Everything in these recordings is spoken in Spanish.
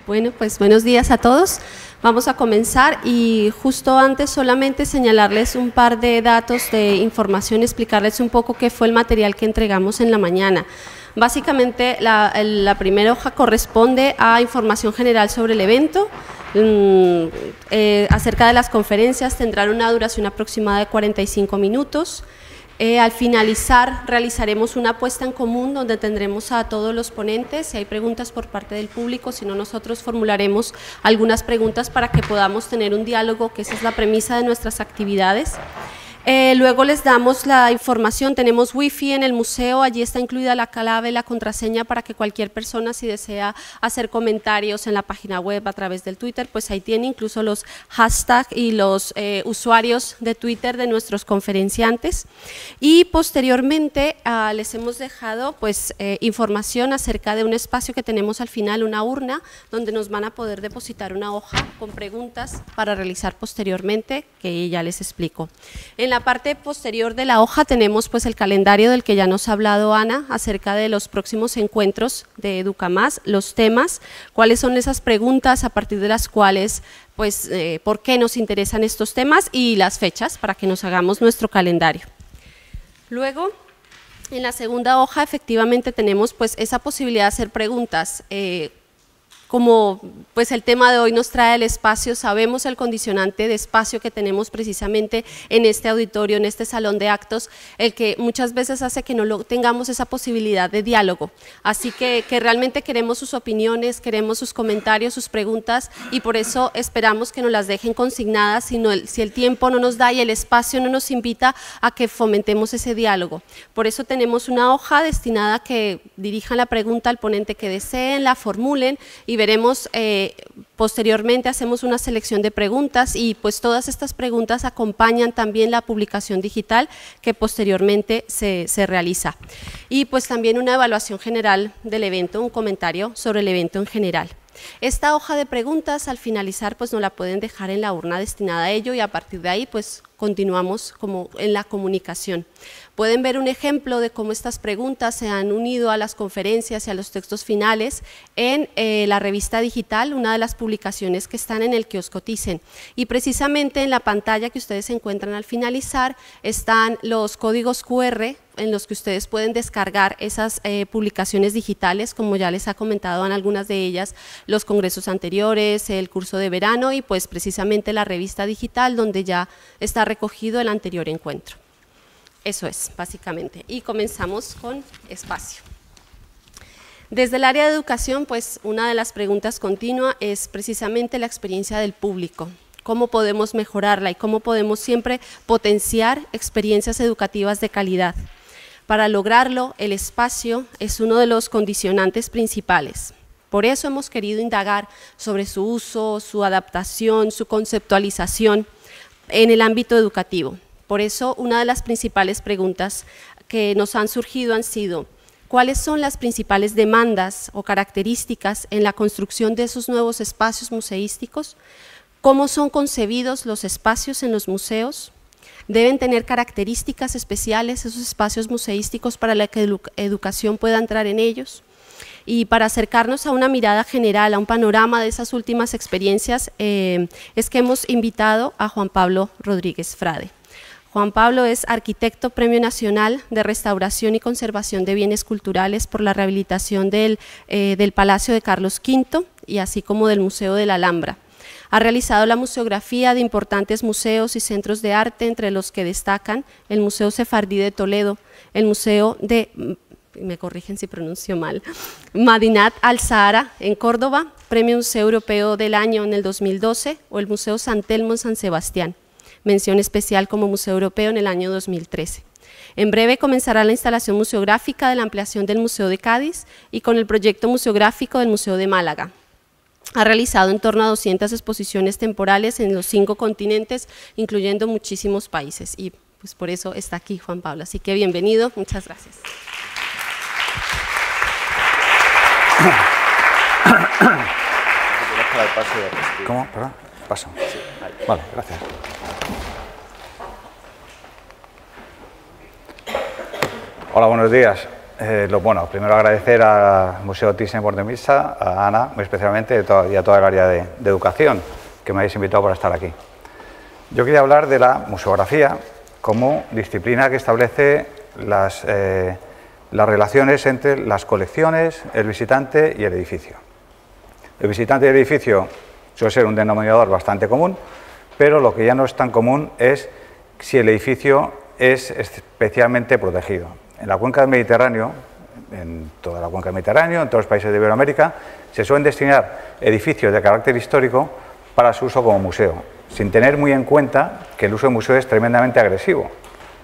Bueno, pues buenos días a todos. Vamos a comenzar y justo antes solamente señalarles un par de datos de información, explicarles un poco qué fue el material que entregamos en la mañana. Básicamente la primera hoja corresponde a información general sobre el evento. Acerca de las conferencias tendrán una duración aproximada de 45 minutos. Al finalizar realizaremos una puesta en común donde tendremos a todos los ponentes. Si hay preguntas por parte del público, si no, nosotros formularemos algunas preguntas para que podamos tener un diálogo, que esa es la premisa de nuestras actividades. Luego les damos la información, tenemos wifi en el museo, allí está incluida la clave, la contraseña para que cualquier persona, si desea hacer comentarios en la página web a través del Twitter, pues ahí tiene incluso los hashtags y los usuarios de Twitter de nuestros conferenciantes. Y posteriormente les hemos dejado pues información acerca de un espacio que tenemos al final, una urna, donde nos van a poder depositar una hoja con preguntas para realizar posteriormente, que ya les explico. En la parte posterior de la hoja tenemos pues el calendario del que ya nos ha hablado Ana acerca de los próximos encuentros de Educamás, los temas, cuáles son esas preguntas a partir de las cuales pues por qué nos interesan estos temas y las fechas para que nos hagamos nuestro calendario. Luego, en la segunda hoja efectivamente tenemos pues esa posibilidad de hacer preguntas. Como pues el tema de hoy nos trae el espacio, sabemos el condicionante de espacio que tenemos precisamente en este auditorio, en este salón de actos, el que muchas veces hace que no tengamos esa posibilidad de diálogo. Así que realmente queremos sus opiniones, queremos sus comentarios, sus preguntas, y por eso esperamos que nos las dejen consignadas si el tiempo no nos da y el espacio no nos invita a que fomentemos ese diálogo. Por eso tenemos una hoja destinada a que dirijan la pregunta al ponente que deseen, la formulen y veremos posteriormente, hacemos una selección de preguntas y pues todas estas preguntas acompañan también la publicación digital que posteriormente se realiza. Y pues también una evaluación general del evento, un comentario sobre el evento en general. Esta hoja de preguntas al finalizar pues nos la pueden dejar en la urna destinada a ello y a partir de ahí pues continuamos como en la comunicación. Pueden ver un ejemplo de cómo estas preguntas se han unido a las conferencias y a los textos finales en la revista digital, una de las publicaciones que están en el kiosco Thyssen. Y precisamente en la pantalla que ustedes encuentran al finalizar están los códigos QR en los que ustedes pueden descargar esas publicaciones digitales, como ya les ha comentado en algunas de ellas, los congresos anteriores, el curso de verano y pues precisamente la revista digital donde ya está recogido el anterior encuentro. Eso es, básicamente. Y comenzamos con espacio. Desde el área de educación, pues una de las preguntas continuas es precisamente la experiencia del público. Cómo podemos mejorarla y cómo podemos siempre potenciar experiencias educativas de calidad. Para lograrlo, el espacio es uno de los condicionantes principales. Por eso hemos querido indagar sobre su uso, su adaptación, su conceptualización en el ámbito educativo. Por eso, una de las principales preguntas que nos han surgido han sido: ¿cuáles son las principales demandas o características en la construcción de esos nuevos espacios museísticos? ¿Cómo son concebidos los espacios en los museos? ¿Deben tener características especiales esos espacios museísticos para la que la educación pueda entrar en ellos? Y para acercarnos a una mirada general, a un panorama de esas últimas experiencias, es que hemos invitado a Juan Pablo Rodríguez Frade. Juan Pablo es arquitecto Premio Nacional de Restauración y Conservación de Bienes Culturales por la rehabilitación del Palacio de Carlos V y así como del Museo de la Alhambra. Ha realizado la museografía de importantes museos y centros de arte, entre los que destacan el Museo Sefardí de Toledo, el Museo de, me corrigen si pronuncio mal, Madinat al-Sahara en Córdoba, Premio Museo Europeo del Año en el 2012, o el Museo San Telmo en San Sebastián, mención especial como Museo Europeo en el año 2013. En breve comenzará la instalación museográfica de la ampliación del Museo de Cádiz y con el proyecto museográfico del Museo de Málaga. Ha realizado en torno a 200 exposiciones temporales en los 5 continentes, incluyendo muchísimos países, y pues por eso está aquí Juan Pablo. Así que bienvenido, muchas gracias. ¿Cómo? ¿Perdón? Paso. Vale, gracias. Hola, buenos días. Bueno, primero agradecer al Museo Thyssen-Bornemisza, a Ana muy especialmente y a toda el área de educación que me habéis invitado para estar aquí. Yo quería hablar de la museografía como disciplina que establece las relaciones entre las colecciones, el visitante y el edificio. El visitante y el edificio suele ser un denominador bastante común, pero lo que ya no es tan común es si el edificio es especialmente protegido. En la cuenca del Mediterráneo, en toda la cuenca del Mediterráneo, en todos los países de Iberoamérica, se suelen destinar edificios de carácter histórico para su uso como museo, sin tener muy en cuenta que el uso de museo es tremendamente agresivo.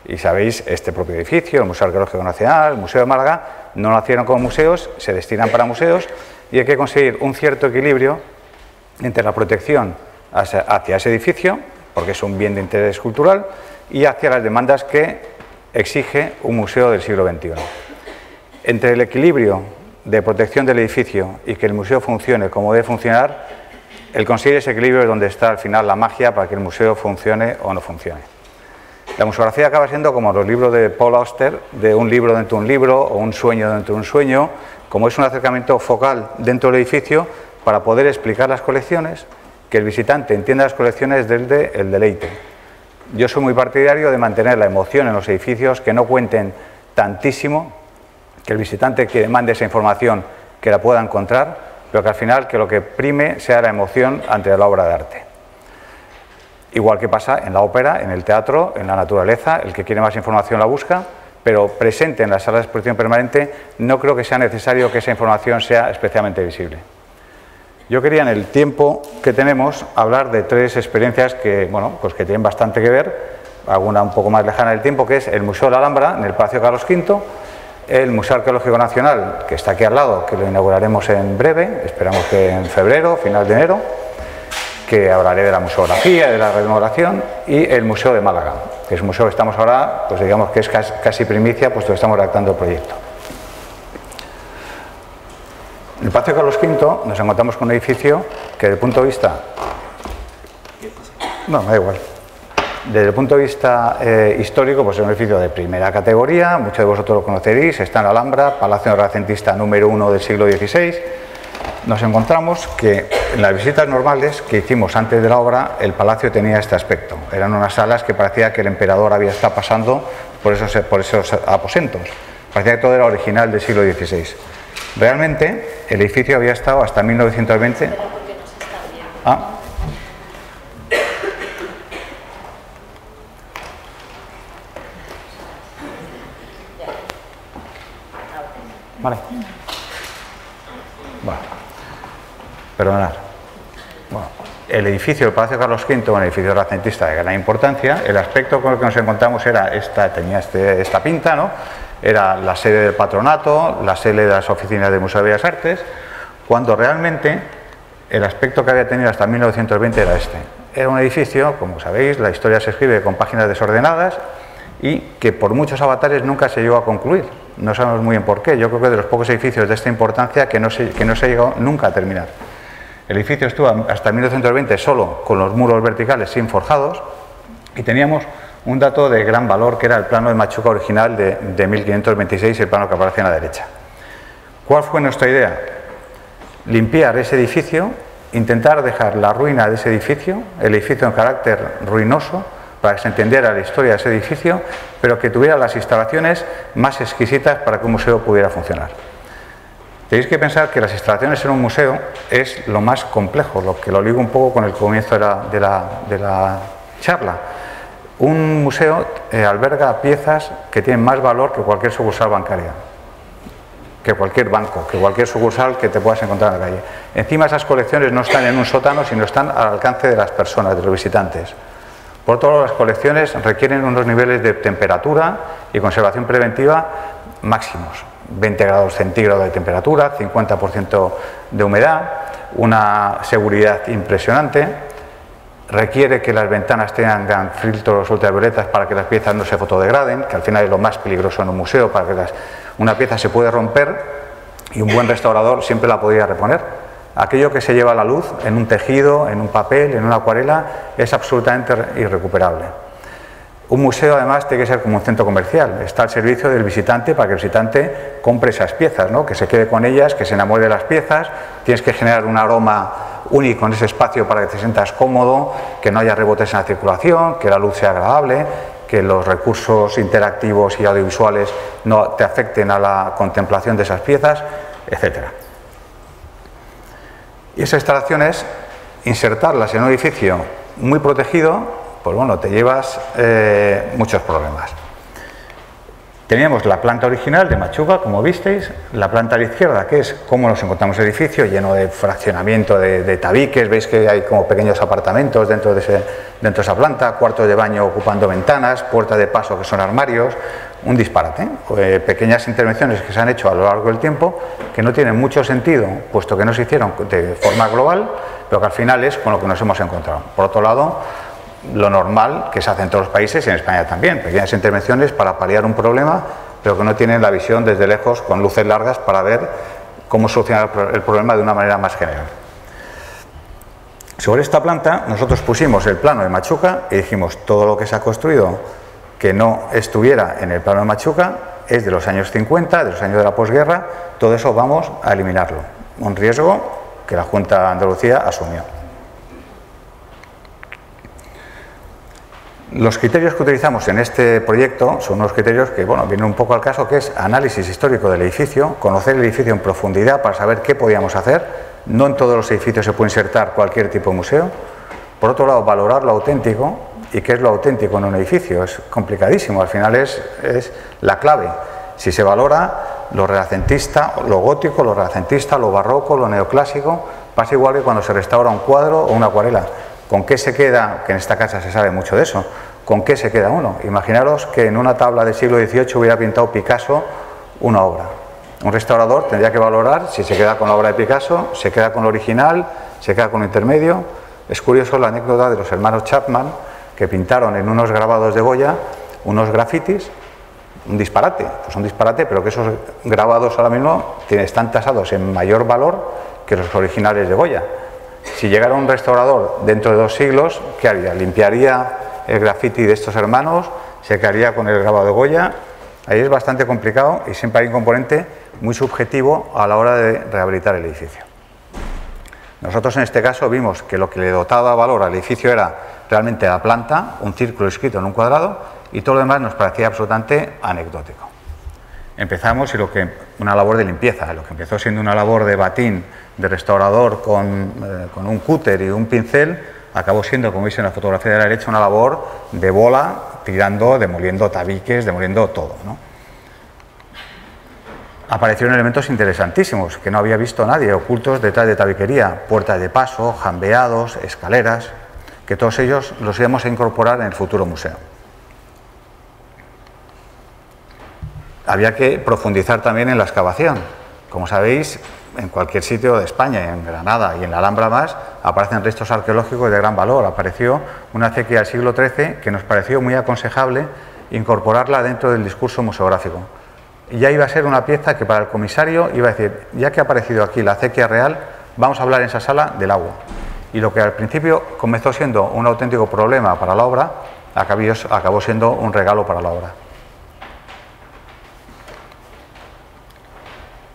Y sabéis, este propio edificio, el Museo Arqueológico Nacional, el Museo de Málaga, no nacieron como museos, se destinan para museos y hay que conseguir un cierto equilibrio entre la protección hacia ese edificio, porque es un bien de interés cultural, y hacia las demandas que exige un museo del siglo XXI. Entre el equilibrio de protección del edificio y que el museo funcione como debe funcionar, el conseguir ese equilibrio es donde está al final la magia para que el museo funcione o no funcione. La museografía acaba siendo como los libros de Paul Auster, de un libro dentro de un libro o un sueño dentro de un sueño, como es un acercamiento focal dentro del edificio para poder explicar las colecciones, que el visitante entienda las colecciones desde el deleite. Yo soy muy partidario de mantener la emoción en los edificios, que no cuenten tantísimo, que el visitante que demande esa información que la pueda encontrar, pero que al final que lo que prime sea la emoción ante la obra de arte. Igual que pasa en la ópera, en el teatro, en la naturaleza, el que quiere más información la busca, pero presente en la sala de exposición permanente no creo que sea necesario que esa información sea especialmente visible. Yo quería, en el tiempo que tenemos, hablar de tres experiencias que, bueno, pues que tienen bastante que ver, alguna un poco más lejana del tiempo, que es el Museo de la Alhambra, en el Palacio Carlos V, el Museo Arqueológico Nacional, que está aquí al lado, que lo inauguraremos en breve, esperamos que en febrero, final de enero, que hablaré de la museografía, de la remodelación, y el Museo de Málaga, que es un museo que estamos ahora, pues digamos que es casi primicia, puesto que estamos redactando el proyecto. En el Palacio Carlos V nos encontramos con un edificio que desde el punto de vista... No, me da igual. Desde el punto de vista histórico, pues es un edificio de primera categoría, muchos de vosotros lo conoceréis, está en la Alhambra, Palacio Renacentista número 1 del siglo XVI. Nos encontramos que en las visitas normales que hicimos antes de la obra, el palacio tenía este aspecto. Eran unas salas que parecía que el emperador había estado pasando por esos aposentos. Parecía que todo era original del siglo XVI. Realmente, el edificio había estado hasta 1920... Vale. Bueno. Perdonad. Bueno, el edificio del Palacio Carlos V, un edificio renacentista de gran importancia, el aspecto con el que nos encontramos era tenía esta pinta, ¿no? Era la sede del patronato, la sede de las oficinas del Museo de Bellas Artes, cuando realmente el aspecto que había tenido hasta 1920 era este. Era un edificio, como sabéis, la historia se escribe con páginas desordenadas y que por muchos avatares nunca se llegó a concluir. No sabemos muy bien por qué. Yo creo que de los pocos edificios de esta importancia que no se llegó nunca a terminar. El edificio estuvo hasta 1920 solo con los muros verticales sin forjados y teníamos un dato de gran valor que era el plano de Machuca original de 1526, el plano que aparece a la derecha. ¿Cuál fue nuestra idea? Limpiar ese edificio, intentar dejar la ruina de ese edificio, el edificio en carácter ruinoso, para que se entendiera la historia de ese edificio, pero que tuviera las instalaciones más exquisitas para que un museo pudiera funcionar. Tenéis que pensar que las instalaciones en un museo es lo más complejo, lo que lo ligo un poco con el comienzo de la charla. Un museo alberga piezas que tienen más valor que cualquier sucursal bancaria, que cualquier banco, que cualquier sucursal que te puedas encontrar en la calle. Encima esas colecciones no están en un sótano, sino están al alcance de las personas, de los visitantes. Por otro lado, las colecciones requieren unos niveles de temperatura y conservación preventiva máximos. 20 grados centígrados de temperatura, 50% de humedad, una seguridad impresionante. Requiere que las ventanas tengan filtros ultravioletas para que las piezas no se fotodegraden, que al final es lo más peligroso en un museo, para que una pieza se puede romper y un buen restaurador siempre la podría reponer. Aquello que se lleva a la luz en un tejido, en un papel, en una acuarela, es absolutamente irrecuperable. Un museo, además, tiene que ser como un centro comercial, está al servicio del visitante para que el visitante compre esas piezas, ¿no? Que se quede con ellas, que se enamore de las piezas. Tienes que generar un aroma único en ese espacio para que te sientas cómodo, que no haya rebotes en la circulación, que la luz sea agradable, que los recursos interactivos y audiovisuales no te afecten a la contemplación de esas piezas, etc. Y esas instalaciones, insertarlas en un edificio muy protegido, pues bueno, te llevas muchos problemas. Teníamos la planta original de Machuca, como visteis, la planta a la izquierda, que es cómo nos encontramos el edificio, lleno de fraccionamiento de tabiques, veis que hay como pequeños apartamentos dentro de esa planta, cuartos de baño ocupando ventanas, puertas de paso que son armarios, un disparate. Pequeñas intervenciones que se han hecho a lo largo del tiempo, que no tienen mucho sentido, puesto que no se hicieron de forma global, pero que al final es con lo que nos hemos encontrado. Por otro lado, lo normal que se hace en todos los países y en España también, pequeñas intervenciones para paliar un problema, pero que no tienen la visión desde lejos con luces largas para ver cómo solucionar el problema de una manera más general. Sobre esta planta nosotros pusimos el plano de Machuca y dijimos todo lo que se ha construido que no estuviera en el plano de Machuca es de los años 50, de los años de la posguerra, todo eso vamos a eliminarlo, un riesgo que la Junta de Andalucía asumió. Los criterios que utilizamos en este proyecto son unos criterios que, bueno, vienen un poco al caso, que es análisis histórico del edificio, conocer el edificio en profundidad para saber qué podíamos hacer. No en todos los edificios se puede insertar cualquier tipo de museo. Por otro lado, valorar lo auténtico. ¿Y qué es lo auténtico en un edificio? Es complicadísimo, al final es la clave. Si se valora lo renacentista, lo gótico, lo renacentista, lo barroco, lo neoclásico, pasa igual que cuando se restaura un cuadro o una acuarela. ¿Con qué se queda? Que en esta casa se sabe mucho de eso. ¿Con qué se queda uno? Imaginaros que en una tabla del siglo XVIII hubiera pintado Picasso una obra. Un restaurador tendría que valorar si se queda con la obra de Picasso, se queda con lo original, se queda con lo intermedio. Es curioso la anécdota de los hermanos Chapman, que pintaron en unos grabados de Goya unos grafitis, un disparate, pues un disparate, pero que esos grabados ahora mismo están tasados en mayor valor que los originales de Goya. Si llegara un restaurador dentro de 2 siglos, ¿qué haría? Limpiaría el grafiti de estos hermanos, se quedaría con el grabado de Goya. Ahí es bastante complicado y siempre hay un componente muy subjetivo a la hora de rehabilitar el edificio. Nosotros en este caso vimos que lo que le dotaba valor al edificio era realmente la planta, un círculo escrito en un cuadrado, y todo lo demás nos parecía absolutamente anecdótico. Empezamos y una labor de limpieza, lo que empezó siendo una labor de batín, de restaurador con un cúter y un pincel, acabó siendo, como veis en la fotografía de la derecha, una labor de bola, tirando, demoliendo tabiques, demoliendo todo, ¿no? Aparecieron elementos interesantísimos que no había visto nadie, ocultos detrás de tabiquería, puertas de paso, jambeados, escaleras, que todos ellos los íbamos a incorporar en el futuro museo. Había que profundizar también en la excavación. Como sabéis, en cualquier sitio de España, en Granada y en la Alhambra más, aparecen restos arqueológicos de gran valor. Apareció una acequia del siglo XIII que nos pareció muy aconsejable incorporarla dentro del discurso museográfico. Y ya iba a ser una pieza que para el comisario iba a decir, ya que ha aparecido aquí la acequia real, vamos a hablar en esa sala del agua. Y lo que al principio comenzó siendo un auténtico problema para la obra, acabó siendo un regalo para la obra.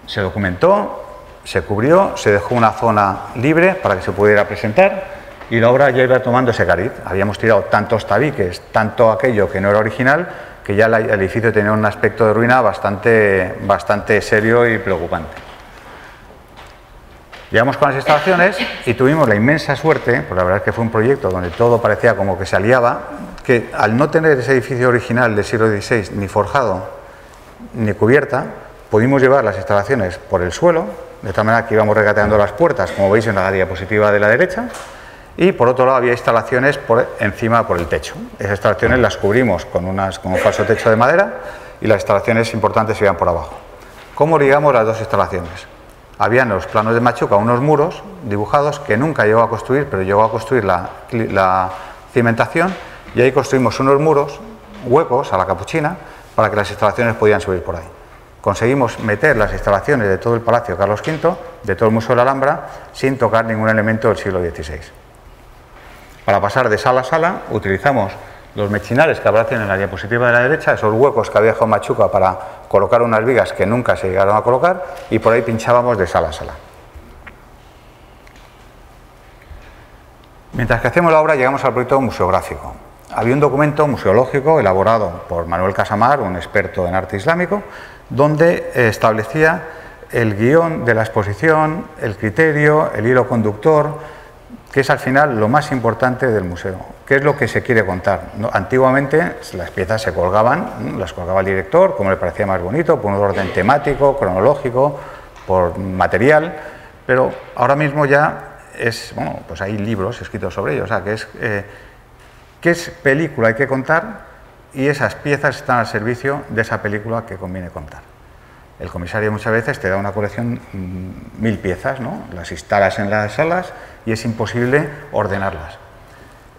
Se documentó, se cubrió, se dejó una zona libre para que se pudiera presentar y la obra ya iba tomando ese cariz. Habíamos tirado tantos tabiques, tanto aquello que no era original, que ya el edificio tenía un aspecto de ruina bastante serio y preocupante. Llegamos con las instalaciones y tuvimos la inmensa suerte, pues la verdad es que fue un proyecto donde todo parecía como que se aliaba, que al no tener ese edificio original del siglo XVI ni forjado ni cubierta, pudimos llevar las instalaciones por el suelo, de tal manera que íbamos regateando las puertas, como veis en la diapositiva de la derecha, y por otro lado había instalaciones encima por el techo. Esas instalaciones las cubrimos con un falso techo de madera y las instalaciones importantes iban por abajo. ¿Cómo ligamos las dos instalaciones? Había en los planos de Machuca unos muros dibujados que nunca llegó a construir, pero llegó a construir la cimentación, y ahí construimos unos muros huecos a la capuchina para que las instalaciones podían subir por ahí. Conseguimos meter las instalaciones de todo el Palacio Carlos V, de todo el Museo de la Alhambra, sin tocar ningún elemento del siglo XVI. Para pasar de sala a sala utilizamos los mechinales que aparecen en la diapositiva de la derecha, esos huecos que había dejado Machuca para colocar unas vigas que nunca se llegaron a colocar, y por ahí pinchábamos de sala a sala. Mientras que hacemos la obra llegamos al proyecto museográfico. Había un documento museológico elaborado por Manuel Casamar, un experto en arte islámico, donde establecía el guión de la exposición, el criterio, el hilo conductor, que es al final lo más importante del museo. ¿Qué es lo que se quiere contar? Antiguamente las piezas se colgaban, las colgaba el director, como le parecía más bonito, por un orden temático, cronológico, por material, pero ahora mismo ya bueno, pues hay libros escritos sobre ello, o sea, que es qué película hay que contar, y esas piezas están al servicio de esa película que conviene contar. El comisario muchas veces te da una colección, 1000 piezas, ¿no? Las instalas en las salas y es imposible ordenarlas.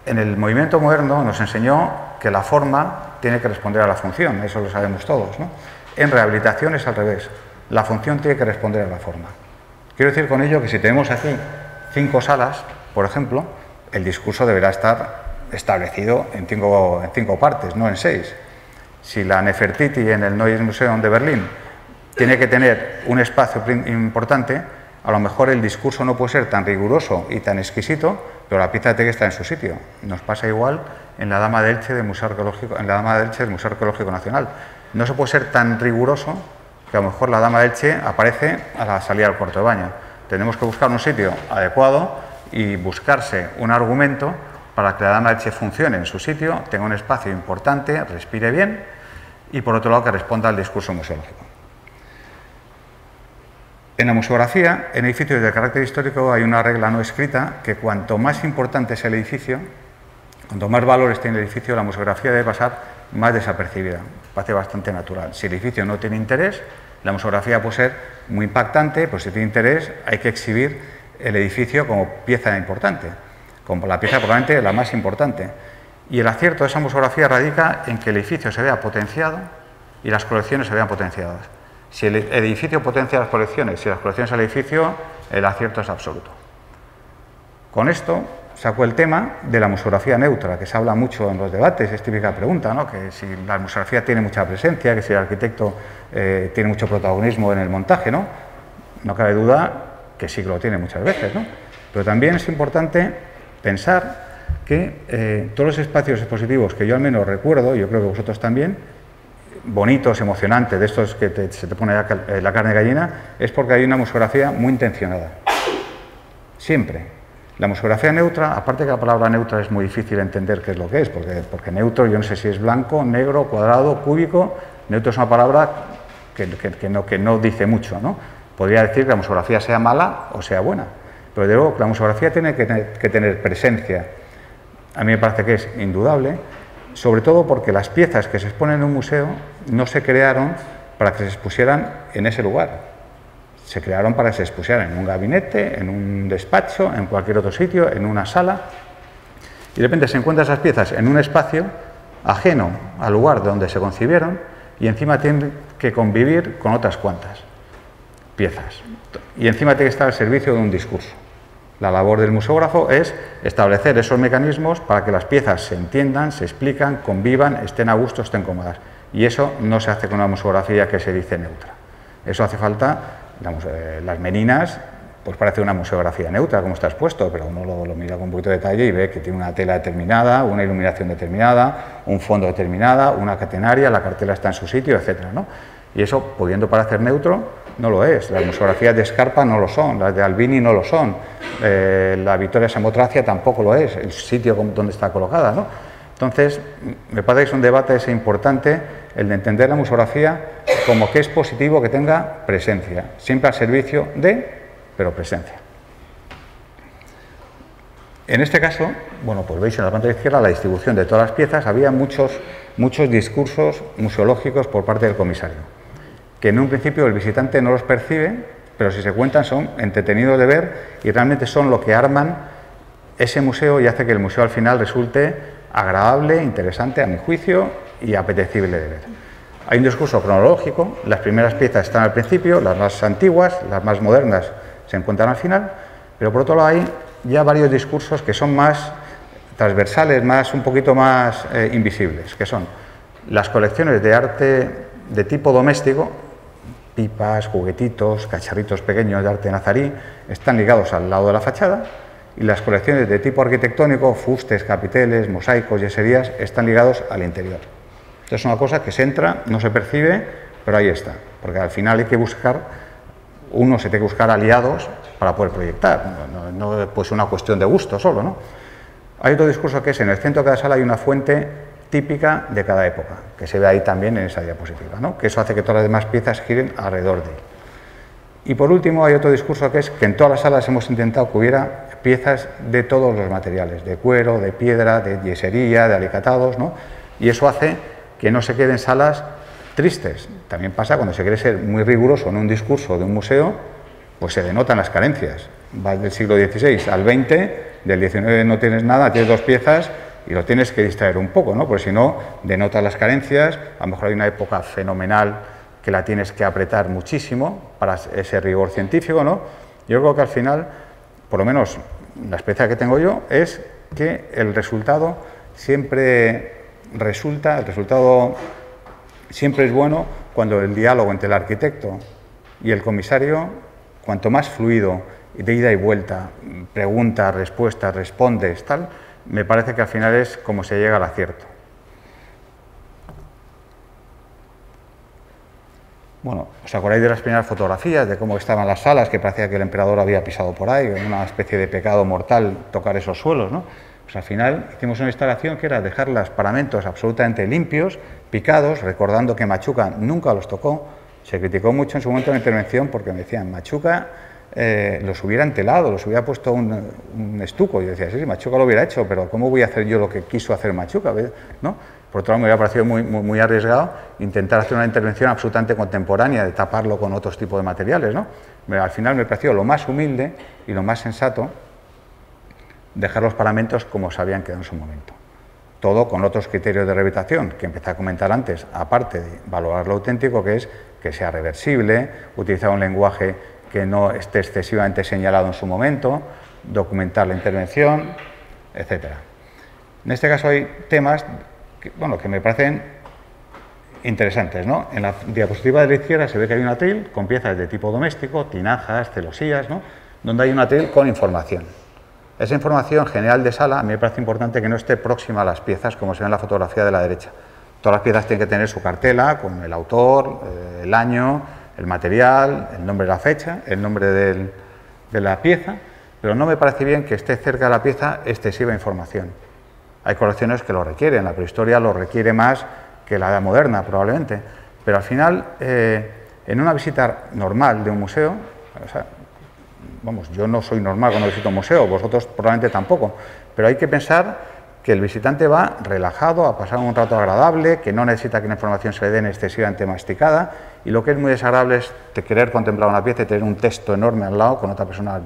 En el movimiento moderno nos enseñó que la forma tiene que responder a la función, eso lo sabemos todos, ¿no? En rehabilitación es al revés, la función tiene que responder a la forma. Quiero decir con ello que si tenemos aquí 5 salas, por ejemplo, el discurso deberá estar establecido en 5 partes, no en 6. Si la Nefertiti en el Neues Museum de Berlín tiene que tener un espacio importante, a lo mejor el discurso no puede ser tan riguroso y tan exquisito, pero la pieza tiene que estar en su sitio. Nos pasa igual en la Dama de Elche del Museo Arqueológico Nacional. No se puede ser tan riguroso que a lo mejor la Dama de Elche aparece a la salida del cuarto de baño. Tenemos que buscar un sitio adecuado y buscarse un argumento para que la Dama de Elche funcione en su sitio, tenga un espacio importante, respire bien y por otro lado que responda al discurso museológico. En la museografía, en edificios de carácter histórico hay una regla no escrita que cuanto más importante es el edificio, cuanto más valores tiene el edificio, la museografía debe pasar más desapercibida. Parece bastante natural. Si el edificio no tiene interés, la museografía puede ser muy impactante, pero si tiene interés hay que exhibir el edificio como pieza importante, como la pieza probablemente la más importante. Y el acierto de esa museografía radica en que el edificio se vea potenciado y las colecciones se vean potenciadas. Si el edificio potencia las colecciones, si las colecciones al edificio, el acierto es absoluto. Con esto saco el tema de la museografía neutra, que se habla mucho en los debates, es típica pregunta, ¿no? Que si la museografía tiene mucha presencia, que si el arquitecto tiene mucho protagonismo en el montaje, ¿no? No cabe duda que sí que lo tiene muchas veces, ¿no? Pero también es importante pensar que todos los espacios expositivos que yo al menos recuerdo, yo creo que vosotros también, bonitos, emocionantes, de estos que se te pone la carne de gallina, es porque hay una museografía muy intencionada. Siempre. La museografía neutra, aparte que la palabra neutra es muy difícil entender qué es lo que es, porque neutro yo no sé si es blanco, negro, cuadrado, cúbico. Neutro es una palabra que no dice mucho, ¿no? Podría decir que la museografía sea mala o sea buena, pero de luego la museografía tiene que tener presencia. A mí me parece que es indudable, sobre todo porque las piezas que se exponen en un museo no se crearon para que se expusieran en ese lugar. Se crearon para que se expusieran en un gabinete, en un despacho, en cualquier otro sitio, en una sala. Y de repente se encuentran esas piezas en un espacio ajeno al lugar donde se concibieron y encima tienen que convivir con otras cuantas piezas. Y encima tiene que estar al servicio de un discurso. La labor del museógrafo es establecer esos mecanismos para que las piezas se entiendan, se explican, convivan, estén a gusto, estén cómodas. Y eso no se hace con una museografía que se dice neutra. Eso hace falta, las meninas, pues parece una museografía neutra, como está expuesto, pero uno lo mira con un poquito de detalle y ve que tiene una tela determinada, una iluminación determinada, un fondo determinado, una catenaria, la cartela está en su sitio, etcétera, ¿no? Y eso, pudiendo parecer neutro, no lo es. Las museografías de Scarpa no lo son, las de Albini no lo son, la Vittoria Samotracia tampoco lo es, el sitio donde está colocada, ¿no? Entonces, me parece que es un debate importante el de entender la museografía como que es positivo que tenga presencia, siempre al servicio de, pero presencia. En este caso, bueno, pues veis en la pantalla izquierda la distribución de todas las piezas. Había muchos discursos museológicos por parte del comisario, que en un principio el visitante no los percibe, pero si se cuentan son entretenidos de ver y realmente son lo que arman ese museo y hace que el museo al final resulte agradable, interesante a mi juicio y apetecible de ver. Hay un discurso cronológico, las primeras piezas están al principio, las más antiguas, las más modernas se encuentran al final, pero por otro lado hay ya varios discursos que son más transversales, un poquito más invisibles, que son las colecciones de arte de tipo doméstico, pipas, juguetitos, cacharritos pequeños de arte nazarí, están ligados al lado de la fachada, y las colecciones de tipo arquitectónico, fustes, capiteles, mosaicos, yeserías, están ligados al interior. Esto es una cosa que se entra, no se percibe, pero ahí está, porque al final hay que buscar, uno se tiene que buscar aliados para poder proyectar, no pues una cuestión de gusto solo, ¿no? Hay otro discurso que es, en el centro de cada sala hay una fuente típica de cada época, que se ve ahí también en esa diapositiva, ¿no? Que eso hace que todas las demás piezas giren alrededor de él. Y por último hay otro discurso que es que en todas las salas hemos intentado que hubiera piezas de todos los materiales, de cuero, de piedra, de yesería, de alicatados, ¿no? Y eso hace que no se queden salas tristes. También pasa cuando se quiere ser muy riguroso en un discurso de un museo, pues se denotan las carencias. Vas del siglo XVI al XX, del XIX no tienes nada, tienes dos piezas y lo tienes que distraer un poco, ¿no? Porque si no, denotas las carencias, a lo mejor hay una época fenomenal que la tienes que apretar muchísimo para ese rigor científico, ¿no? Yo creo que al final, por lo menos la experiencia que tengo yo, es que el resultado siempre siempre es bueno cuando el diálogo entre el arquitecto y el comisario, cuanto más fluido, de ida y vuelta, preguntas, respuestas, respondes, tal, me parece que al final es como se llega al acierto. Bueno, ¿os acordáis de las primeras fotografías, de cómo estaban las salas, que parecía que el emperador había pisado por ahí, una especie de pecado mortal tocar esos suelos, ¿no? Pues al final hicimos una instalación que era dejar los paramentos absolutamente limpios, picados, recordando que Machuca nunca los tocó. Se criticó mucho en su momento de la intervención porque me decían, Machuca los hubiera entelado, los hubiera puesto un estuco. Y yo decía, sí, Machuca lo hubiera hecho, pero ¿cómo voy a hacer yo lo que quiso hacer Machuca? ¿No? Por otro lado, me hubiera parecido muy arriesgado intentar hacer una intervención absolutamente contemporánea, de taparlo con otros tipos de materiales, ¿no? Al final me pareció lo más humilde y lo más sensato dejar los paramentos como se habían quedado en su momento. Todo con otros criterios de rehabilitación que empecé a comentar antes, aparte de valorar lo auténtico, que es que sea reversible, utilizar un lenguaje que no esté excesivamente señalado en su momento, documentar la intervención, etc. En este caso hay temas que me parecen interesantes, ¿no? En la diapositiva de la izquierda se ve que hay un atril con piezas de tipo doméstico, tinajas, celosías, ¿no? Donde hay un atril con información. Esa información general de sala a mí me parece importante que no esté próxima a las piezas, como se ve en la fotografía de la derecha. Todas las piezas tienen que tener su cartela con el autor, el año, el material, el nombre de la fecha, el nombre de la pieza, pero no me parece bien que esté cerca de la pieza excesiva información. Hay colecciones que lo requieren, la prehistoria lo requiere más que la edad moderna probablemente, pero al final, en una visita normal de un museo, o sea, vamos, yo no soy normal cuando visito un museo, vosotros probablemente tampoco, pero hay que pensar que el visitante va relajado, a pasar un rato agradable, que no necesita que la información se le den excesivamente masticada, y lo que es muy desagradable es querer contemplar una pieza y tener un texto enorme al lado con otra persona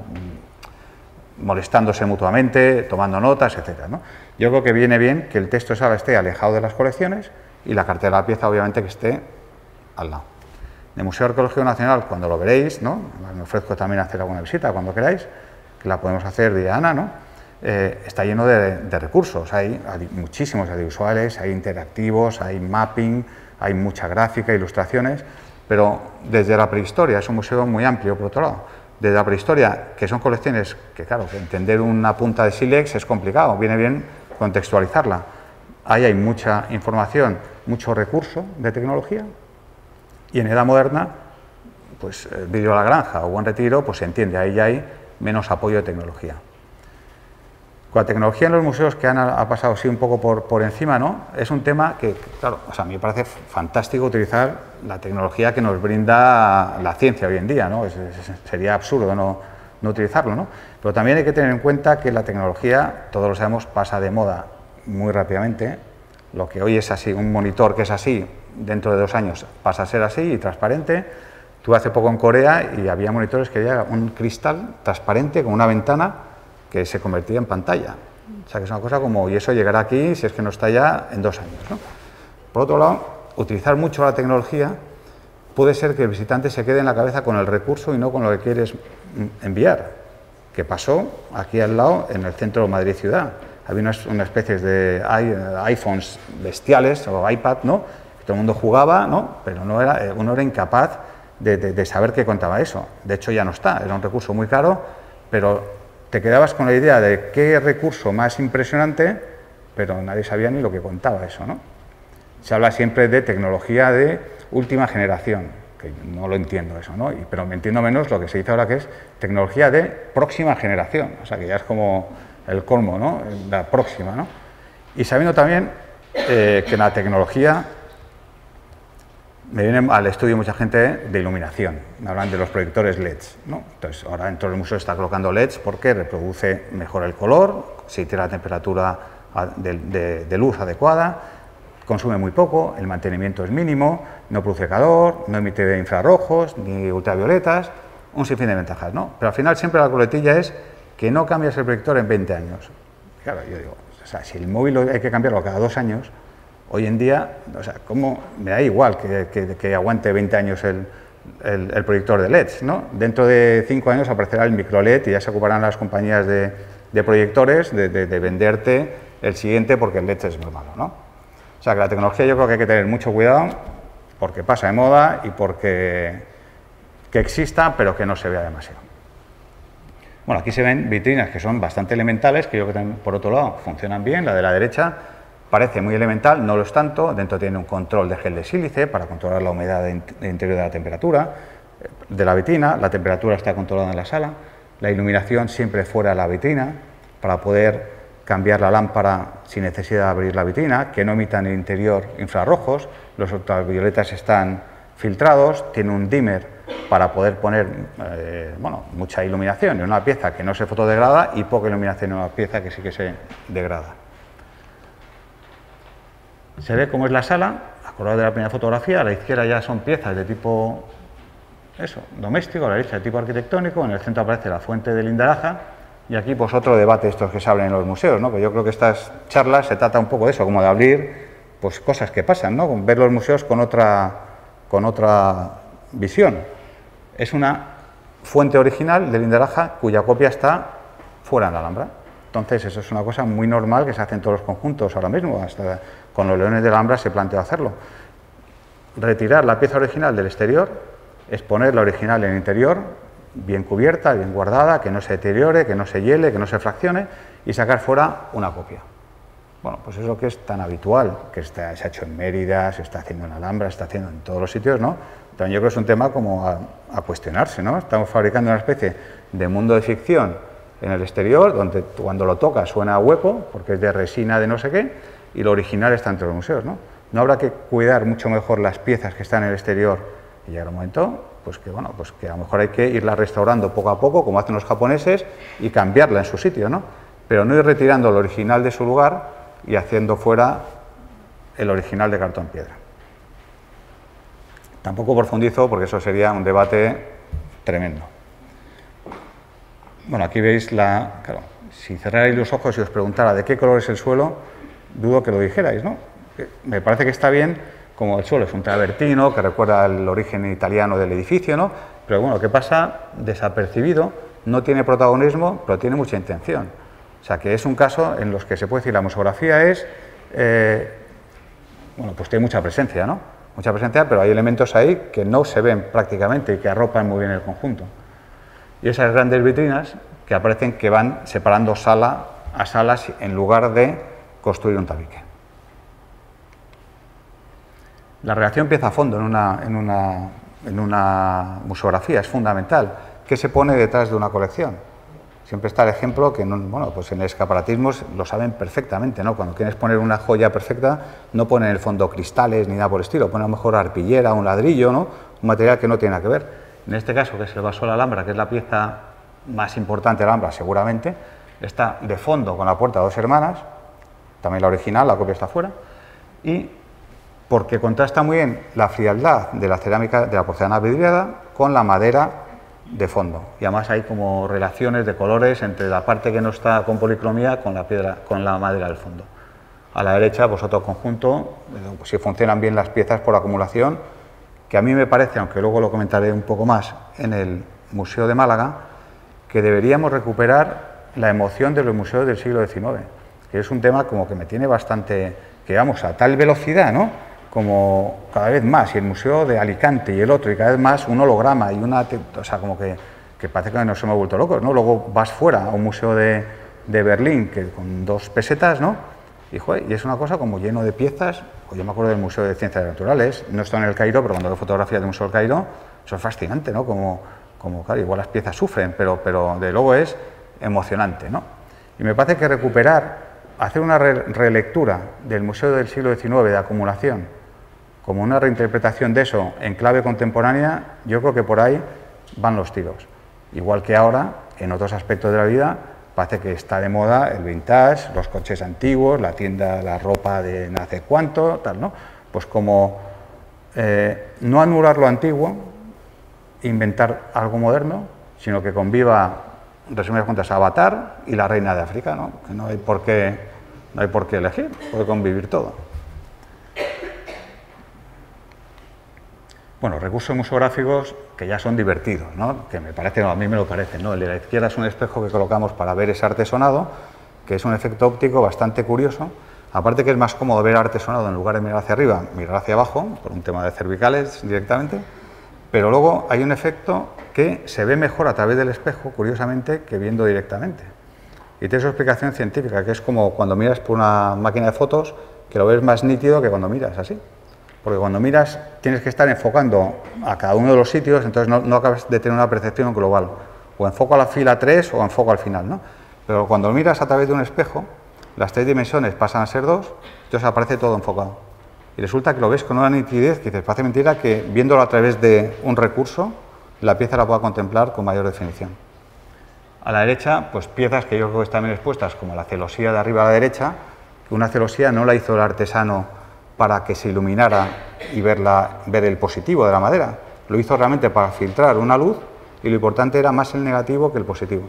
molestándose mutuamente, tomando notas, etc., ¿no? Yo creo que viene bien que el texto de sala esté alejado de las colecciones y la cartera de la pieza obviamente que esté al lado. En el Museo Arqueológico Nacional, cuando lo veréis, ¿no? Me ofrezco también a hacer alguna visita cuando queráis, que la podemos hacer de Ana, ¿no? Está lleno de recursos, hay muchísimos audiovisuales, hay interactivos, hay mapping, hay mucha gráfica, ilustraciones, pero desde la prehistoria, es un museo muy amplio por otro lado, desde la prehistoria, que son colecciones que claro, que entender una punta de sílex es complicado, viene bien contextualizarla. Ahí hay mucha información, mucho recurso de tecnología, y en edad moderna, pues el vídeo a la granja o Buen Retiro, pues se entiende, ahí ya hay menos apoyo de tecnología. Con la tecnología en los museos, que ha pasado así un poco por encima, ¿no? Es un tema que, claro, o sea, a mí me parece fantástico utilizar la tecnología que nos brinda la ciencia hoy en día, ¿no? Sería absurdo no utilizarlo, ¿no? Pero también hay que tener en cuenta que la tecnología, todos lo sabemos, pasa de moda muy rápidamente. Lo que hoy es así, un monitor que es así, dentro de 2 años pasa a ser así y transparente. Tuve hace poco en Corea y había monitores que era un cristal transparente con una ventana que se convertía en pantalla. O sea, que es una cosa como, y eso llegará aquí, si es que no está ya, en 2 años, ¿no? Por otro lado, utilizar mucho la tecnología puede ser que el visitante se quede en la cabeza con el recurso y no con lo que quieres enviar, que pasó aquí al lado, en el centro de Madrid ciudad. había una especie de iPhones bestiales o iPad, ¿no? Todo el mundo jugaba, ¿no? Pero uno era incapaz de saber qué contaba eso. De hecho ya no está, era un recurso muy caro, pero te quedabas con la idea de qué recurso más impresionante, pero nadie sabía ni lo que contaba eso, ¿no? Se habla siempre de tecnología de última generación, que no lo entiendo eso, ¿no? Pero me entiendo menos lo que se dice ahora, que es tecnología de próxima generación, o sea, que ya es como el colmo, ¿no? La próxima, ¿no? Y sabiendo también que la tecnología, me viene al estudio mucha gente de iluminación, me hablan de los proyectores LEDs, ¿no? Entonces, ahora en todo el museo está colocando LEDs porque reproduce mejor el color, se tiene la temperatura de luz adecuada, consume muy poco, el mantenimiento es mínimo, no produce calor, no emite infrarrojos ni ultravioletas, un sinfín de ventajas, ¿no? Pero al final siempre la coletilla es que no cambias el proyector en 20 años. Claro, yo digo, o sea, si el móvil hay que cambiarlo cada 2 años, hoy en día, o sea, ¿cómo? Me da igual que aguante 20 años el proyector de LEDs, ¿no? Dentro de 5 años aparecerá el micro LED y ya se ocuparán las compañías de proyectores de venderte el siguiente porque el LED es muy malo, ¿no? O sea, que la tecnología yo creo que hay que tener mucho cuidado porque pasa de moda y porque que exista, pero que no se vea demasiado. Bueno, aquí se ven vitrinas que son bastante elementales, que yo creo que también, por otro lado, funcionan bien. La de la derecha parece muy elemental, no lo es tanto. Dentro tiene un control de gel de sílice para controlar la humedad interior de la temperatura de la vitrina. La temperatura está controlada en la sala. La iluminación siempre fuera de la vitrina para poder cambiar la lámpara sin necesidad de abrir la vitrina, que no emitan en el interior infrarrojos. Los ultravioletas están filtrados, tiene un dimmer para poder poner mucha iluminación en una pieza que no se fotodegrada y poca iluminación en una pieza que sí que se degrada. Se ve cómo es la sala, acordado de la primera fotografía. A la izquierda ya son piezas de tipo doméstico, a la derecha de tipo arquitectónico. En el centro aparece la fuente de Lindaraja y aquí pues otro debate estos que se hablan en los museos, ¿no? Que yo creo que estas charlas se trata un poco de eso, como de abrir pues cosas que pasan, ¿no? Ver los museos con otra visión. Es una fuente original de Lindaraja cuya copia está fuera en la Alhambra. Entonces eso es una cosa muy normal que se hace en todos los conjuntos ahora mismo, hasta con los Leones de la Alhambra se planteó hacerlo. Retirar la pieza original del exterior, exponer la original en el interior, bien cubierta, bien guardada, que no se deteriore, que no se hiele, que no se fraccione, y sacar fuera una copia. Bueno, pues es lo que es tan habitual, que se ha hecho en Mérida, se está haciendo en Alhambra, se está haciendo en todos los sitios, ¿no? También yo creo que es un tema como a cuestionarse, ¿no? Estamos fabricando una especie de mundo de ficción en el exterior, donde cuando lo tocas suena hueco, porque es de resina de no sé qué, y lo original está entre los museos, ¿no? No habrá que cuidar mucho mejor las piezas que están en el exterior y llegar un momento pues que a lo mejor hay que irla restaurando poco a poco, como hacen los japoneses, y cambiarla en su sitio, ¿no? Pero no ir retirando lo original de su lugar y haciendo fuera el original de cartón piedra. Tampoco profundizo porque eso sería un debate tremendo. Bueno, aquí veis claro, si cerrarais los ojos y os preguntara de qué color es el suelo, dudo que lo dijerais, ¿no? Me parece que está bien. Como el suelo es un travertino que recuerda el origen italiano del edificio, ¿no? Pero bueno, ¿qué pasa? Desapercibido, no tiene protagonismo, pero tiene mucha intención. O sea, que es un caso en los que se puede decir la museografía es, pues tiene mucha presencia, ¿no? Mucha presencia, pero hay elementos ahí que no se ven prácticamente y que arropan muy bien el conjunto. Y esas grandes vitrinas que aparecen que van separando sala a salas en lugar de construir un tabique. La relación empieza a fondo en una museografía, es fundamental. ¿Qué se pone detrás de una colección? Siempre está el ejemplo que, pues en el escaparatismo lo saben perfectamente, ¿no? Cuando quieres poner una joya perfecta, no ponen en el fondo cristales ni nada por el estilo, ponen a lo mejor arpillera, un ladrillo, ¿no? Un material que no tiene nada que ver. En este caso, que es el vaso de la Alhambra, que es la pieza más importante de la Alhambra, seguramente, está de fondo con la puerta de Dos Hermanas, también la original, la copia está fuera, y porque contrasta muy bien la frialdad de la cerámica, de la porcelana vidriada, con la madera de fondo. Y además hay como relaciones de colores entre la parte que no está con policromía con la piedra, con la madera del fondo. A la derecha, pues otro conjunto, si funcionan bien las piezas por acumulación, que a mí me parece, aunque luego lo comentaré un poco más, en el Museo de Málaga, que deberíamos recuperar la emoción de los museos del siglo XIX. que es un tema como que me tiene bastante, que vamos a tal velocidad, ¿no? Como cada vez más, y el Museo de Alicante y el otro, y cada vez más un holograma y una, o sea, como que parece que nos hemos vuelto locos, ¿no? Luego vas fuera a un museo de Berlín, que con 2 pesetas, ¿no? Y, joder, y es una cosa como lleno de piezas. Pues yo me acuerdo del Museo de Ciencias Naturales, no estoy en el Cairo, pero cuando veo fotografías del Museo del Cairo, eso es fascinante, ¿no? Como claro, igual las piezas sufren, pero de luego es emocionante, ¿no? Y me parece que hacer una relectura del Museo del siglo XIX de acumulación, como una reinterpretación de eso en clave contemporánea, yo creo que por ahí van los tiros. Igual que ahora, en otros aspectos de la vida, parece que está de moda el vintage, los coches antiguos, la tienda, la ropa de no sé cuánto, tal, ¿no? Pues como no anular lo antiguo, inventar algo moderno, sino que conviva, en resumidas cuentas, Avatar y la reina de África, ¿no? Que no hay por qué elegir, puede convivir todo. Bueno, recursos museográficos que ya son divertidos, ¿no? Que me parece, a mí me lo parece, ¿no? El de la izquierda es un espejo que colocamos para ver ese artesonado, que es un efecto óptico bastante curioso, aparte que es más cómodo ver artesonado en lugar de mirar hacia arriba, mirar hacia abajo, por un tema de cervicales directamente, pero luego hay un efecto que se ve mejor a través del espejo, curiosamente, que viendo directamente. Y tiene su explicación científica, que es como cuando miras por una máquina de fotos, que lo ves más nítido que cuando miras así. Porque cuando miras tienes que estar enfocando a cada uno de los sitios, entonces no acabas de tener una percepción global. O enfoco a la fila 3 o enfoco al final, ¿no? Pero cuando miras a través de un espejo, las 3 dimensiones pasan a ser 2, entonces aparece todo enfocado. Y resulta que lo ves con una nitidez que dices, parece mentira que viéndolo a través de un recurso, la pieza la pueda contemplar con mayor definición. A la derecha, pues piezas que yo creo que están bien expuestas, como la celosía de arriba a la derecha, que una celosía no la hizo el artesano para que se iluminara y ver el positivo de la madera. Lo hizo realmente para filtrar una luz y lo importante era más el negativo que el positivo.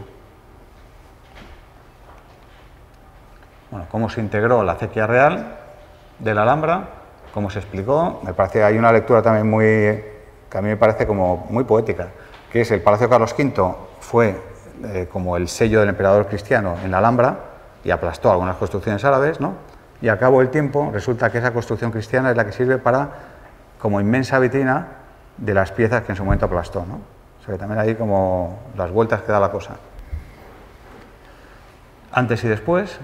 Bueno, cómo se integró la acequia real de la Alhambra, cómo se explicó, me parece, hay una lectura también que a mí me parece como muy poética, que es el Palacio Carlos V fue como el sello del emperador cristiano en la Alhambra y aplastó algunas construcciones árabes, ¿no? Y al cabo del tiempo resulta que esa construcción cristiana es la que sirve como inmensa vitrina de las piezas que en su momento aplastó, ¿no? O sea que también hay como las vueltas que da la cosa. Antes y después,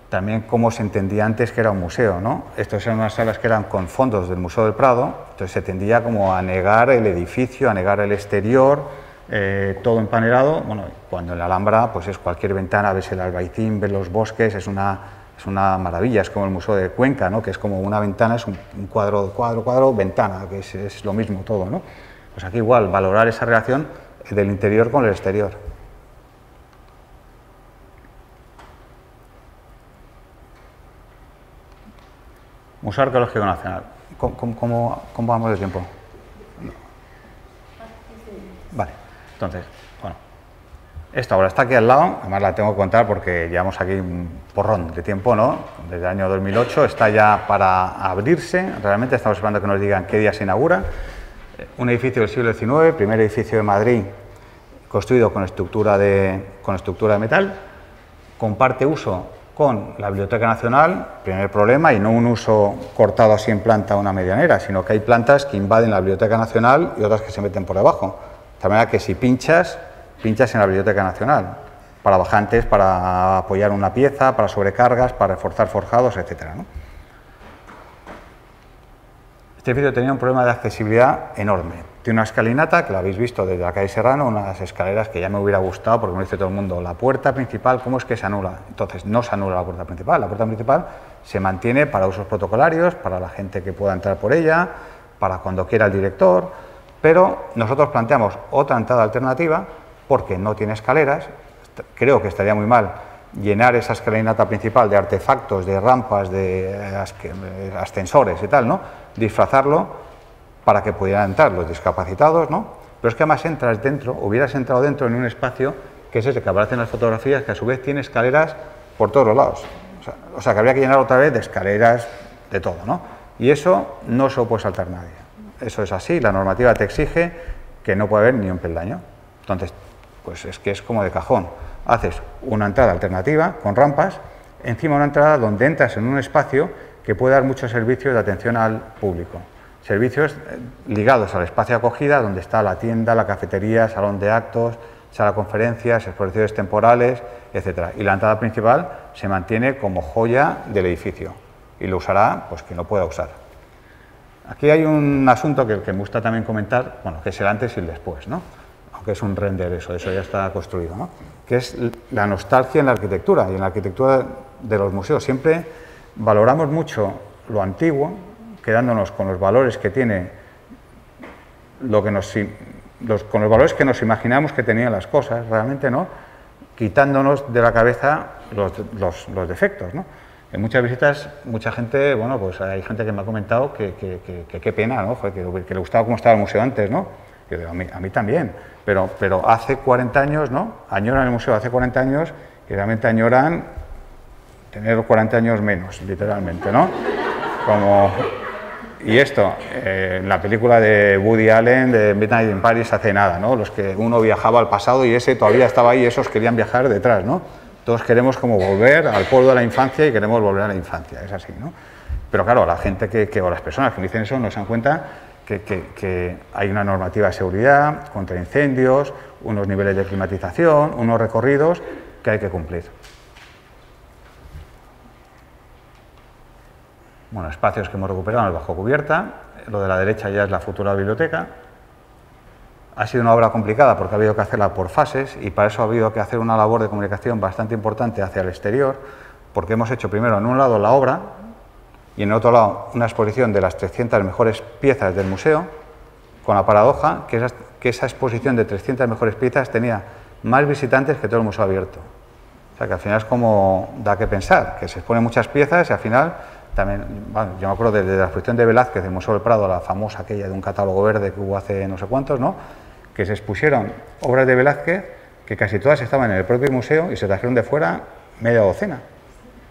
también cómo se entendía antes que era un museo, ¿no? Estas eran unas salas que eran con fondos del Museo del Prado, entonces se tendía como a negar el edificio, a negar el exterior, todo empanelado. Bueno, cuando en la Alhambra pues es cualquier ventana, ves el Albaicín, ves los bosques, es una maravilla, es como el Museo de Cuenca, ¿no? Que es como una ventana, es un cuadro, ventana, que es lo mismo todo, ¿no? Pues aquí igual, valorar esa relación del interior con el exterior. Museo Arqueológico Nacional. ¿Cómo vamos de tiempo? No. Vale, entonces, bueno. Esta obra está aquí al lado, además la tengo que contar porque llevamos aquí un porrón de tiempo, ¿no? Desde el año 2008, está ya para abrirse, realmente estamos esperando que nos digan qué día se inaugura. Un edificio del siglo XIX, primer edificio de Madrid, construido con estructura de metal, comparte uso con la Biblioteca Nacional, primer problema, y no un uso cortado así en planta una medianera, sino que hay plantas que invaden la Biblioteca Nacional y otras que se meten por debajo. De tal manera que si pinchas en la Biblioteca Nacional, para bajantes, para apoyar una pieza, para sobrecargas, para reforzar forjados, etc., ¿no? Este edificio tenía un problema de accesibilidad enorme. Tiene una escalinata, que la habéis visto desde la calle Serrano, unas escaleras que ya me hubiera gustado, porque me dice todo el mundo, la puerta principal, ¿cómo es que se anula? Entonces, no se anula la puerta principal se mantiene para usos protocolarios, para la gente que pueda entrar por ella, para cuando quiera el director, pero nosotros planteamos otra entrada alternativa, porque no tiene escaleras. Creo que estaría muy mal llenar esa escalinata principal de artefactos, de rampas, de ascensores y tal, ¿no? Disfrazarlo para que pudieran entrar los discapacitados, ¿no? Pero es que además entras dentro, hubieras entrado dentro en un espacio que es ese que aparece en las fotografías, que a su vez tiene escaleras por todos los lados. O sea que habría que llenar otra vez de escaleras de todo, ¿no? Y eso no se lo puede saltar nadie. Eso es así, la normativa te exige que no puede haber ni un peldaño. Entonces, pues es que es como de cajón. Haces una entrada alternativa con rampas encima de una entrada donde entras en un espacio que puede dar muchos servicios de atención al público. Servicios ligados al espacio de acogida, donde está la tienda, la cafetería, salón de actos, sala de conferencias, exposiciones temporales, etc. Y la entrada principal se mantiene como joya del edificio y lo usará pues quien lo pueda usar. Aquí hay un asunto que me gusta también comentar, bueno, que es el antes y el después, ¿no? Aunque es un render eso ya está construido, ¿no? Que es la nostalgia en la arquitectura, y en la arquitectura de los museos. Siempre valoramos mucho lo antiguo, quedándonos con los valores que tiene, con los valores que nos imaginamos que tenían las cosas, realmente, ¿no? Quitándonos de la cabeza los defectos, ¿no? En muchas visitas, mucha gente, bueno, pues hay gente que me ha comentado que qué pena, ¿no? Que le gustaba cómo estaba el museo antes, ¿no? Yo digo, a mí también, pero hace 40 años, ¿no? Añoran el museo hace 40 años y realmente añoran tener 40 años menos, literalmente, ¿no? Y esto, en la película de Woody Allen, de Midnight in Paris, hace nada, ¿no? Los que uno viajaba al pasado y ese todavía estaba ahí, esos querían viajar detrás, ¿no? Todos queremos como volver al pueblo de la infancia y queremos volver a la infancia, es así, ¿no? Pero claro, la gente o las personas que me dicen eso no se dan cuenta que hay una normativa de seguridad, contra incendios, unos niveles de climatización, unos recorridos que hay que cumplir. Bueno, espacios que hemos recuperado bajo cubierta, lo de la derecha ya es la futura biblioteca. Ha sido una obra complicada porque ha habido que hacerla por fases y para eso ha habido que hacer una labor de comunicación bastante importante hacia el exterior, porque hemos hecho primero en un lado la obra y en el otro lado una exposición de las 300 mejores piezas del museo, con la paradoja que esa exposición de 300 mejores piezas tenía más visitantes que todo el museo abierto. O sea que al final es como da que pensar, que se exponen muchas piezas y al final también, bueno, yo me acuerdo de la exposición de Velázquez del Museo del Prado, la famosa aquella de un catálogo verde que hubo hace no sé cuántos, ¿no? Que se expusieron obras de Velázquez que casi todas estaban en el propio museo y se trajeron de fuera media docena.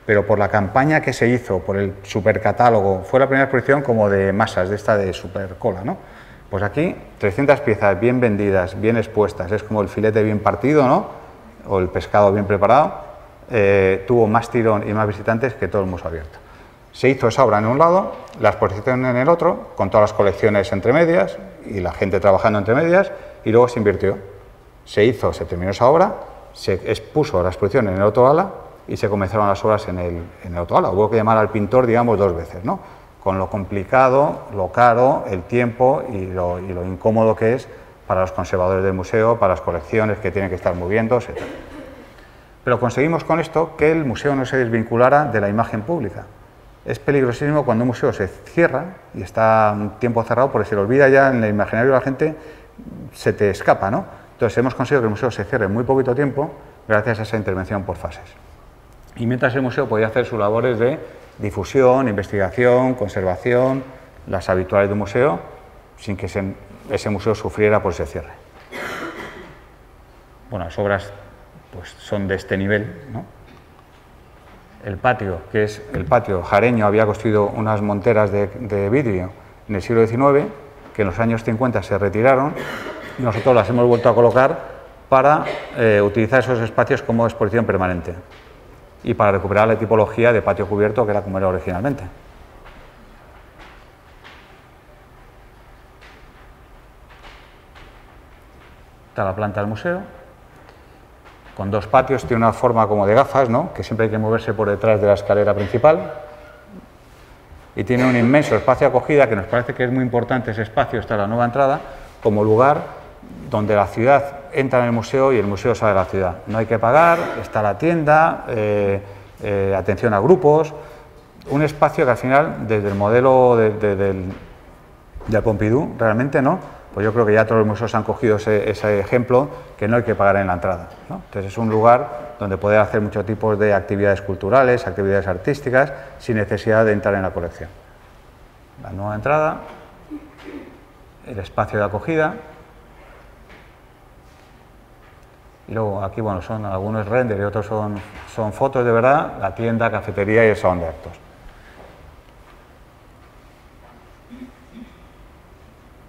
Pero por la campaña que se hizo, por el supercatálogo, fue la primera exposición como de masas, de esta de supercola, ¿no? Pues aquí 300 piezas bien vendidas, bien expuestas, es como el filete bien partido, ¿no? O el pescado bien preparado, tuvo más tirón y más visitantes que todo el museo abierto. Se hizo esa obra en un lado, la exposición en el otro, con todas las colecciones entre medias y la gente trabajando entre medias, y luego se invirtió. Se terminó esa obra, se expuso la exposición en el otro ala y se comenzaron las obras en el otro ala. Hubo que llamar al pintor, digamos, 2 veces, ¿no? Con lo complicado, lo caro, el tiempo y lo incómodo que es para los conservadores del museo, para las colecciones que tienen que estar moviendo, etc. Pero conseguimos con esto que el museo no se desvinculara de la imagen pública. Es peligrosísimo cuando un museo se cierra y está un tiempo cerrado porque se le olvida ya en el imaginario de la gente, se te escapa, ¿no? Entonces hemos conseguido que el museo se cierre en muy poquito tiempo gracias a esa intervención por fases. Y mientras el museo podía hacer sus labores de difusión, investigación, conservación, las habituales de un museo, sin que ese museo sufriera por ese cierre. Bueno, las obras pues, son de este nivel, ¿no? El patio, que es el patio jareño, había construido unas monteras de vidrio en el siglo XIX, que en los años 50 se retiraron, y nosotros las hemos vuelto a colocar para utilizar esos espacios como exposición permanente y para recuperar la tipología de patio cubierto que era como era originalmente. Está la planta del museo, con 2 patios, tiene una forma como de gafas, ¿no? Que siempre hay que moverse por detrás de la escalera principal, y tiene un inmenso espacio de acogida, que nos parece que es muy importante ese espacio, está la nueva entrada, como lugar donde la ciudad entra en el museo y el museo sale de la ciudad. No hay que pagar, está la tienda, atención a grupos, un espacio que al final, desde el modelo del Pompidou, realmente, ¿no? Pues yo creo que ya todos los museos han cogido ese ejemplo, que no hay que pagar en la entrada, ¿no? Entonces es un lugar donde poder hacer muchos tipos de actividades culturales, actividades artísticas, sin necesidad de entrar en la colección. La nueva entrada, el espacio de acogida, y luego aquí, bueno, son algunos renders y otros son fotos de verdad, la tienda, cafetería y el salón de actos.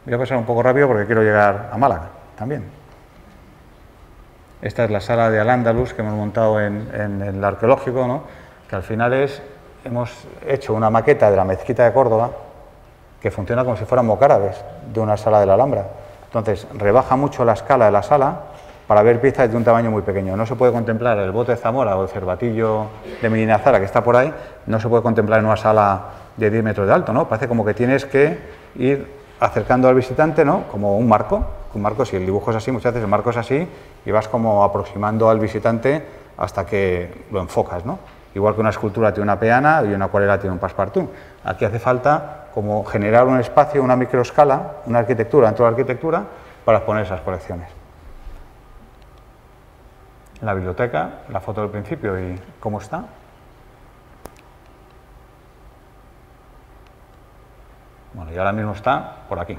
Voy a pasar un poco rápido porque quiero llegar a Málaga también. Esta es la sala de Al-Ándalus que hemos montado en el arqueológico, ¿no? que al final hemos hecho una maqueta de la mezquita de Córdoba que funciona como si fueran mocárabes de una sala de la Alhambra. Entonces, rebaja mucho la escala de la sala para ver piezas de un tamaño muy pequeño. No se puede contemplar el bote de Zamora o el cervatillo de Medina Zara, que está por ahí, no se puede contemplar en una sala de 10 metros de alto, ¿no? Parece como que tienes que ir acercando al visitante, ¿no? Como un marco. Un marco, si el dibujo es así, muchas veces el marco es así y vas como aproximando al visitante hasta que lo enfocas, ¿no? Igual que una escultura tiene una peana y una acuarela tiene un passepartout. Aquí hace falta como generar un espacio, una microescala, una arquitectura dentro de la arquitectura para exponer esas colecciones. La biblioteca, la foto del principio y cómo está. Bueno, y ahora mismo está por aquí.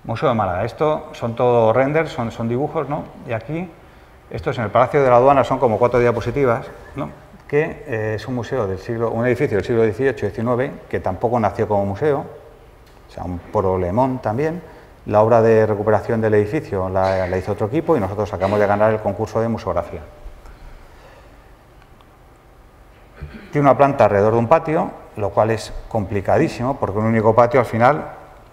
Museo de Málaga. Esto son todo renders, son dibujos, ¿no? Y aquí, esto es en el Palacio de la Aduana, son como 4 diapositivas, ¿no? Que es un museo del siglo, un edificio del siglo XVIII-XIX, que tampoco nació como museo, o sea, un problemón también. La obra de recuperación del edificio la hizo otro equipo y nosotros acabamos de ganar el concurso de museografía. Tiene una planta alrededor de un patio, lo cual es complicadísimo, porque un único patio al final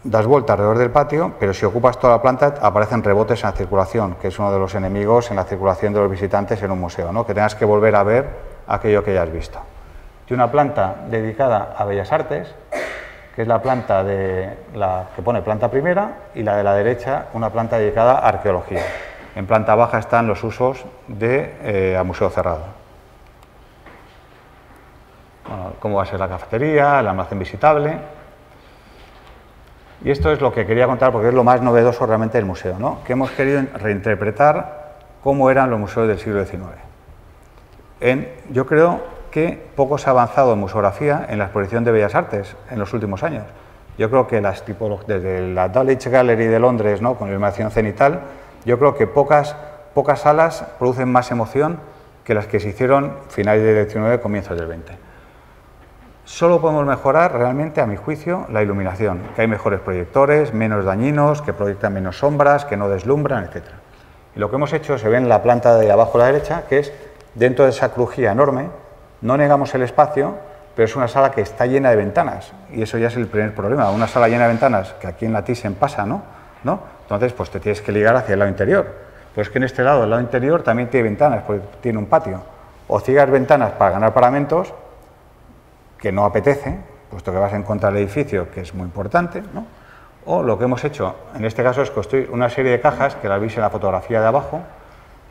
das vuelta alrededor del patio, pero si ocupas toda la planta aparecen rebotes en la circulación, que es uno de los enemigos en la circulación de los visitantes en un museo, ¿no? Que tengas que volver a ver aquello que ya has visto. Tiene una planta dedicada a Bellas Artes, que es la planta de la que pone planta primera, y la de la derecha una planta dedicada a arqueología. En planta baja están los usos de a museo cerrado. Bueno, cómo va a ser la cafetería, el almacén visitable. Y esto es lo que quería contar porque es lo más novedoso realmente del museo, ¿no? Que hemos querido reinterpretar cómo eran los museos del siglo XIX. Yo creo que poco se ha avanzado en museografía en la exposición de Bellas Artes en los últimos años. Yo creo que las tipologías, desde la Dulwich Gallery de Londres, ¿no? Con la iluminación cenital, yo creo que pocas salas producen más emoción que las que se hicieron finales del XIX, comienzos del XX. Solo podemos mejorar realmente, a mi juicio, la iluminación, que hay mejores proyectores, menos dañinos, que proyectan menos sombras, que no deslumbran, etc. Y lo que hemos hecho se ve en la planta de abajo a la derecha, que es dentro de esa crujía enorme, no negamos el espacio, pero es una sala que está llena de ventanas, y eso ya es el primer problema. Una sala llena de ventanas, que aquí en la Thyssen pasa, ¿no? Entonces, pues te tienes que ligar hacia el lado interior. Pues que en este lado, el lado interior, también tiene ventanas, porque tiene un patio. O ciegas ventanas para ganar paramentos, que no apetece, puesto que vas a encontrar el edificio, que es muy importante, ¿no? O lo que hemos hecho, en este caso, es construir una serie de cajas, que las veis en la fotografía de abajo,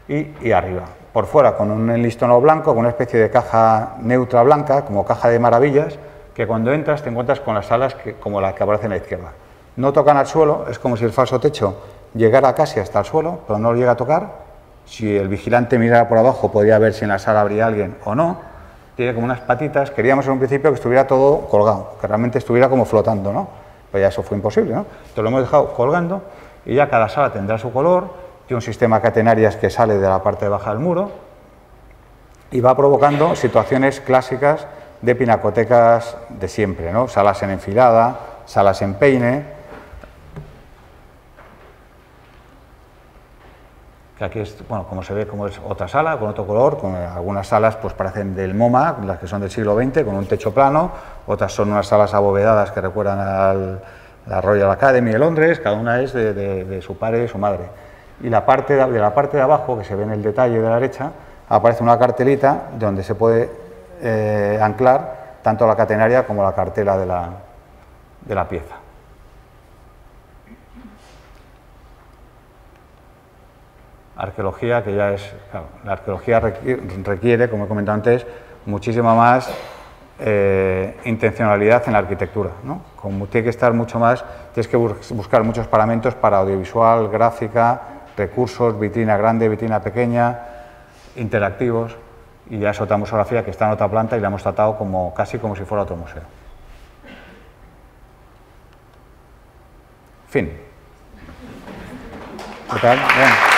y arriba. Por fuera, con un listonado blanco, con una especie de caja neutra blanca, como caja de maravillas, que cuando entras te encuentras con las salas como la que aparece a la izquierda. No tocan al suelo, es como si el falso techo llegara casi hasta el suelo, pero no lo llega a tocar. Si el vigilante mirara por abajo, podría ver si en la sala habría alguien o no. Tiene como unas patitas. Queríamos en un principio que estuviera todo colgado, que realmente estuviera como flotando, ¿no? Pero ya eso fue imposible, ¿no? Entonces lo hemos dejado colgando y ya cada sala tendrá su color. Tiene un sistema de catenarias que sale de la parte baja del muro y va provocando situaciones clásicas de pinacotecas de siempre, ¿no? Salas en enfilada, salas en peine. Que aquí es, bueno, como se ve, como es otra sala con otro color, con algunas salas pues parecen del MoMA, las que son del siglo XX, con un techo plano, otras son unas salas abovedadas que recuerdan a la Royal Academy de Londres, cada una es de su padre y de su madre. Y la parte de la parte de abajo, que se ve en el detalle de la derecha, aparece una cartelita donde se puede anclar tanto la catenaria como la cartela de la pieza. Arqueología, que ya es, claro, la arqueología requiere, como he comentado antes, muchísima más intencionalidad en la arquitectura, ¿no? Como tiene que estar mucho más, tienes que buscar muchos paramentos para audiovisual, gráfica, recursos, vitrina grande, vitrina pequeña, interactivos, y ya es otra museografía que está en otra planta y la hemos tratado casi como si fuera otro museo. Fin. ¿Qué tal? Bien.